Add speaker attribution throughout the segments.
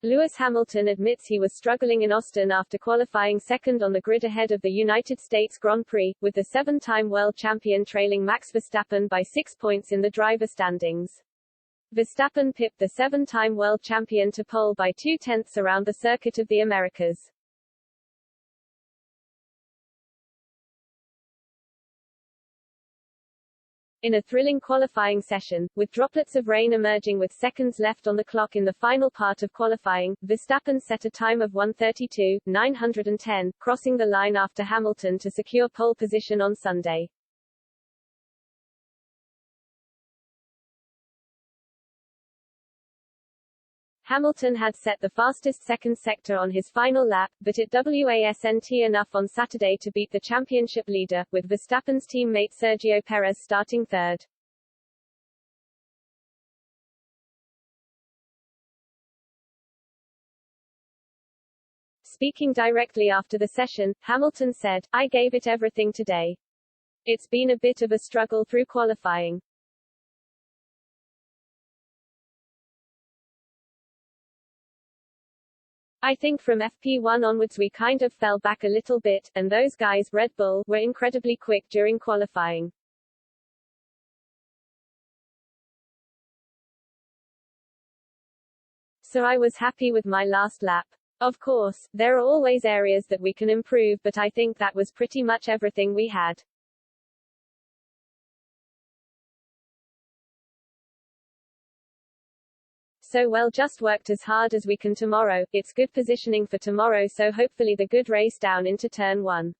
Speaker 1: Lewis Hamilton admits he was struggling in Austin after qualifying second on the grid ahead of the United States Grand Prix, with the seven-time world champion trailing Max Verstappen by 6 points in the driver standings. Verstappen pipped the seven-time world champion to pole by 0.2 around the Circuit of the Americas. In a thrilling qualifying session, with droplets of rain emerging with seconds left on the clock in the final part of qualifying, Verstappen set a time of 1:32.910, crossing the line after Hamilton to secure pole position on Sunday. Hamilton had set the fastest second sector on his final lap, but it wasn't enough on Saturday to beat the championship leader, with Verstappen's teammate Sergio Perez starting third. Speaking directly after the session, Hamilton said, "I gave it everything today. It's been a bit of a struggle through qualifying. I think from FP1 onwards we kind of fell back a little bit, and those guys, Red Bull, were incredibly quick during qualifying. So I was happy with my last lap. Of course, there are always areas that we can improve, but I think that was pretty much everything we had." So we'll just worked as hard as we can tomorrow. It's good positioning for tomorrow, so hopefully the good race down into turn 1.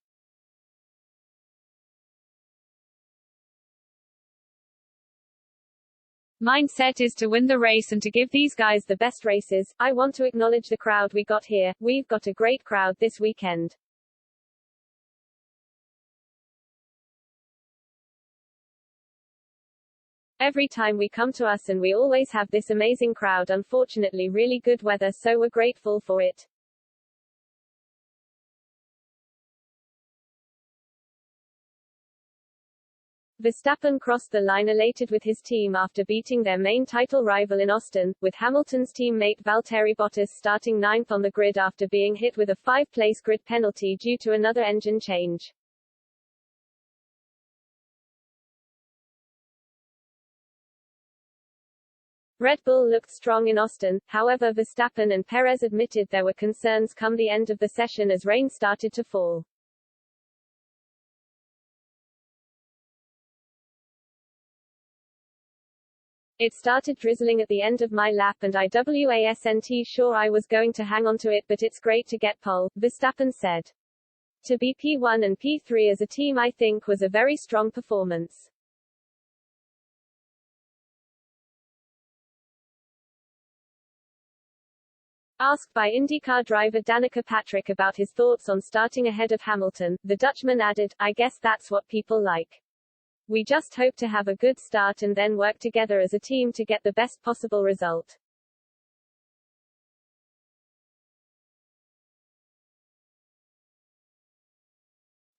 Speaker 1: Mindset is to win the race and to give these guys the best races. I want to acknowledge the crowd we got here. We've got a great crowd this weekend. Every time we come to us and we always have this amazing crowd, unfortunately really good weather, so we're grateful for it. Verstappen crossed the line elated with his team after beating their main title rival in Austin, with Hamilton's teammate Valtteri Bottas starting 9th on the grid after being hit with a 5-place grid penalty due to another engine change. Red Bull looked strong in Austin, however Verstappen and Perez admitted there were concerns come the end of the session as rain started to fall. It started drizzling at the end of my lap and I wasn't sure I was going to hang on to it, but it's great to get pole, Verstappen said. To be P1 and P3 as a team I think was a very strong performance. Asked by IndyCar driver Danica Patrick about his thoughts on starting ahead of Hamilton, the Dutchman added, "I guess that's what people like. We just hope to have a good start and then work together as a team to get the best possible result."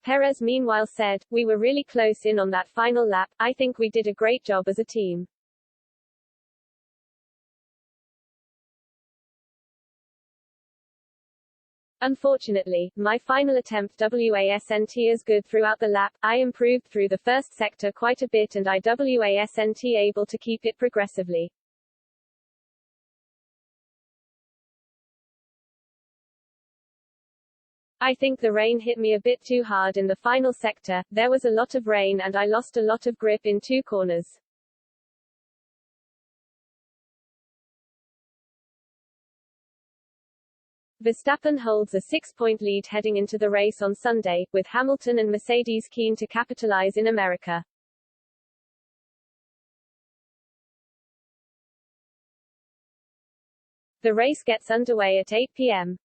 Speaker 1: Perez meanwhile said, "We were really close in on that final lap. I think we did a great job as a team. Unfortunately, my final attempt wasn't as good throughout the lap. I improved through the first sector quite a bit and I wasn't able to keep it progressively. I think the rain hit me a bit too hard in the final sector. There was a lot of rain and I lost a lot of grip in 2 corners. Verstappen holds a 6-point lead heading into the race on Sunday, with Hamilton and Mercedes keen to capitalize in America. The race gets underway at 8 p.m.